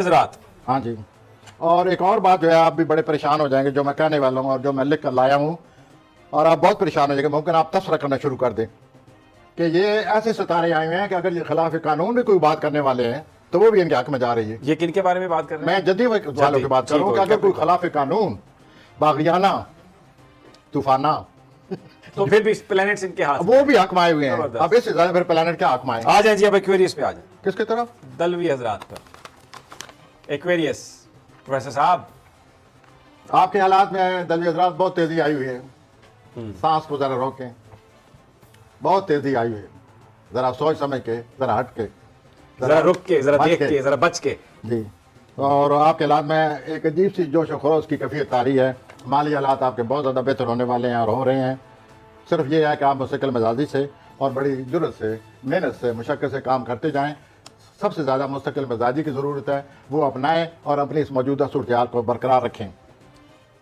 حضرات हाँ जी। और एक और बात जो है, आप भी बड़े परेशान हो जाएंगे जो मैं कहने वाला हूँ और जो मैं लिख कर लाया हूँ, और आप बहुत परेशान हो जाएंगे। मुमकिन आप तस्वरा करना शुरू कर दें कि ये ऐसे सितारे आए हुए हैं कि अगर ये खिलाफ कानून भी कोई बात करने वाले हैं तो वो भी इनके हक में जा रही है। ये किन के बारे में बात कर रहे हैं? मैं जद्दी वालों की बात कर रहा हूँ कि अगर कोई खिलाफ कानून, बागियाना, तूफाना, तो फिर भी प्लैनेट्स इनके हाथ वो भी हक में आए हुए हैं। अब इससे ज्यादा फिर प्लेनेट क्या हक में आए? आ जाए जी, अब एक्वेरियस पे आ जाए। किसकी तरफ? दलवी हजरात पर एक्वेरियस। प्रोफेसर साहब, आपके हालात में दलवी हजरात बहुत तेजी आई हुई है। सांस को जरा रोकें, बहुत तेजी आई हुई है। जरा सोच समझ के, जरा हट के, जरा रुक के, जरा देख के, जरा बच के जी। और आपके हालात में एक अजीब सी जोश खरोश की कैफियत आ रही है। माली हालात आपके बहुत ज़्यादा बेहतर होने वाले हैं और हो रहे हैं। सिर्फ ये है कि आप मुस्तकिल मिजाजी से और बड़ी जुर्रत से, मेहनत से, मुशक्क़त से काम करते जाएं। सबसे ज़्यादा मुस्तकिल मिजाजी की ज़रूरत है, वो अपनाएं और अपनी इस मौजूदा सूरत को बरकरार रखें।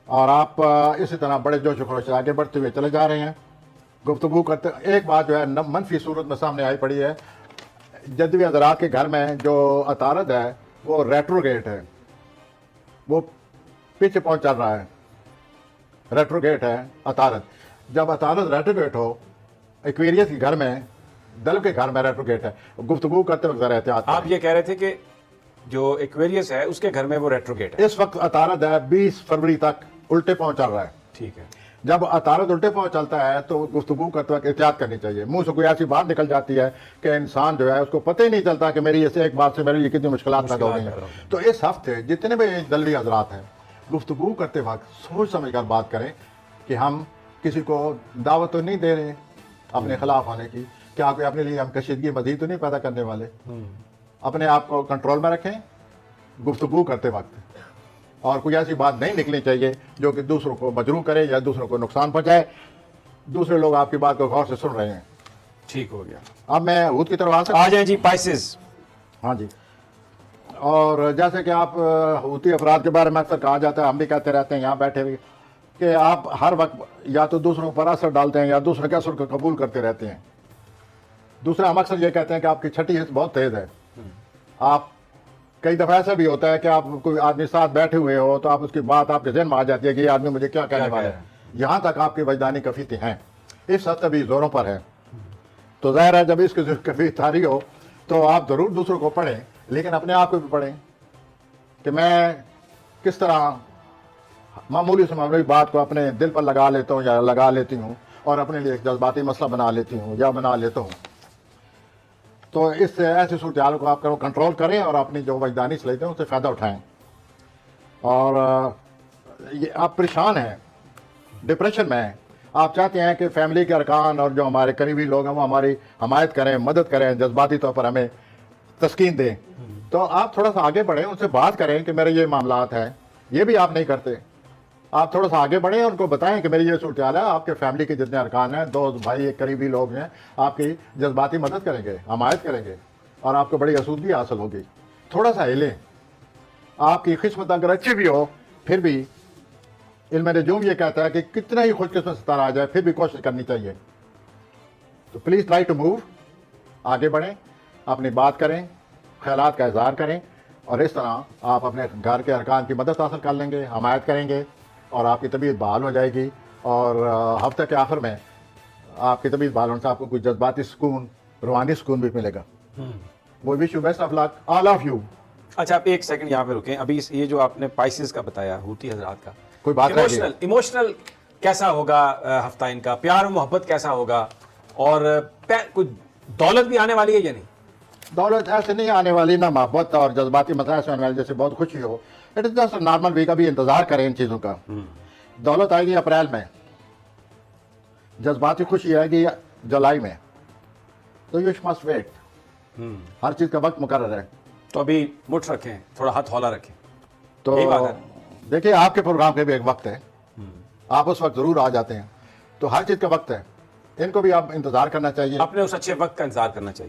और आप इसी तरह बड़े जोश खरोश से आगे बढ़ते हुए चले जा रहे हैं। गुफ्तगू करते, एक बात जो है मनफी सूरत में सामने आई पड़ी है। जद्दी हज़रात के घर में जो अतारद है वो रेट्रोगेट है, वो पीछे पहुंच चल रहा है। रेट्रोगेट है अतारद। जब अतारद रेट्रोगेट हो, एक्वेरियस के घर में, दल के घर में रेट्रोगेट है, गुफ्तगू करते वक्त जरा एहतियात आप ये कह रहे थे कि जो एक्वेरियस है उसके घर में वो रेट्रोगेट है। इस वक्त अतारद है 20 फरवरी तक उल्टे पांव चल रहा है। ठीक है। जब अतारद उल्टे पांव चलता है तो गुफ्तगू करते वक्त एहतियात करनी चाहिए। मुंह से कोई ऐसी बात निकल जाती है कि इंसान जो है उसको पता ही नहीं चलता कि मेरी ऐसे एक बात से मेरे लिए कितनी मुश्किलात पैदा हो गई हैं। तो इस हफ्ते जितने भी दलवी हजरात हैं, गुफ्तगू करते वक्त सोच समझ कर बात करें कि हम किसी को दावत तो नहीं दे रहे अपने खिलाफ होने की, क्या कोई अपने लिए हम कशीदगी मजीद तो नहीं पैदा करने वाले। अपने आप को कंट्रोल में रखें गुफ्तगू करते वक्त, और कोई ऐसी बात नहीं निकलनी चाहिए जो कि दूसरों को मजरूह करे या दूसरों को नुकसान पहुंचाए। दूसरे लोग आपकी बात को गौर से सुन रहे हैं। ठीक हो गया। अब मैं हूद की तरफ आ सकता? आ जाए जी, पाइसेस। हाँ जी। और जैसे कि आप हूती अफराद के बारे में अक्सर कहा जाता है, हम भी कहते रहते हैं यहाँ बैठे हुए, कि आप हर वक्त या तो दूसरों पर असर डालते हैं या दूसरों के असर को कबूल करते रहते हैं। दूसरा, हम अक्सर ये कहते हैं कि आपकी छठी हिस्स बहुत तेज है। आप कई दफ़ा ऐसा भी होता है कि आप कोई आदमी साथ बैठे हुए हो तो आप उसकी बात आपके जहन में आ जाती है कि ये आदमी मुझे क्या कहने वाला है। यहाँ तक आपकी वजदानी कफीते हैं, इस हद तक भी जोरों पर है। तो ज़ाहिर है जब इसकी कफीत आ रही हो तो आप ज़रूर दूसरों को पढ़ें, लेकिन अपने आप को भी पढ़ें कि मैं किस तरह मामूली से मामूली बात को अपने दिल पर लगा लेता हूँ या लगा लेती हूँ और अपने लिए एक जज्बाती मसला बना लेती हूँ या बना लेता हूँ। तो इससे ऐसी सूरत हाल को आप कंट्रोल करें और अपनी जो वजदानी सलाहियत है उससे फ़ायदा उठाएं। और ये आप परेशान हैं, डिप्रेशन में हैं, आप चाहते हैं कि फैमिली के अरकान और जो हमारे करीबी लोग हैं वो हमारी हमायत करें, मदद करें, जज्बाती तौर पर हमें तस्कीन दें। तो आप थोड़ा सा आगे बढ़ें, उनसे बात करें कि मेरे ये मामलात हैं। ये भी आप नहीं करते। आप थोड़ा सा आगे बढ़ें और उनको बताएं कि मेरी ये सूरत हाल है। आपके फैमिली के जितने अरकान हैं, दोस्त, भाई, करीबी लोग हैं, आपकी जज्बाती मदद करेंगे, हमायत करेंगे और आपको बड़ी आसूदगी हासिल होगी। थोड़ा सा हिलें। आपकी किस्मत अगर अच्छी भी हो फिर भी इल्म नजूम ये कहता है कि कितना ही खुशकिस्मत सितारा आ जाए फिर भी कोशिश करनी चाहिए। तो प्लीज़ ट्राई टू मूव, आगे बढ़ें, अपनी बात करें, ख्यालात का इजहार करें और इस तरह आप अपने घर के अरकान की मदद हासिल कर लेंगे, हमायत करेंगे और आपकी तबीयत बहाल हो जाएगी। और हफ्ते के आखिर में आपकी तबीयत बहाल होने से आपको कुछ जज्बाती सुकून, रूहानी सुकून भी मिलेगा। वो wish you best of luck, all of you. अच्छा, आप एक सेकंड यहाँ पे रुकें। अभी ये जो आपने पाइसेस का बताया, हूती हजरात का, कोई बात इमोशनल कैसा होगा हफ्ता इनका, प्यार और मोहब्बत कैसा होगा, और कुछ दौलत भी आने वाली है या नहीं? दौलत ऐसे नहीं आने वाली, ना मोहब्बत और जज्बाती मसाइल से आने वाली जैसे बहुत खुशी हो। It is just normal week, अभी इंतजार करें इन चीज़ों का। दौलत आएगी अप्रैल में, जज्बाती खुशी आएगी जुलाई में। तो यू मस्ट वेट। हर चीज़ का वक्त मुकर्रर है। तो अभी मुठ रखें, थोड़ा हाथ हौला रखें। तो देखिए, आपके प्रोग्राम के भी एक वक्त है, आप उस वक्त जरूर आ जाते हैं। तो हर चीज़ का वक्त है, इनको भी आप इंतजार करना चाहिए। अपने उस अच्छे वक्त का इंतजार करना चाहिए।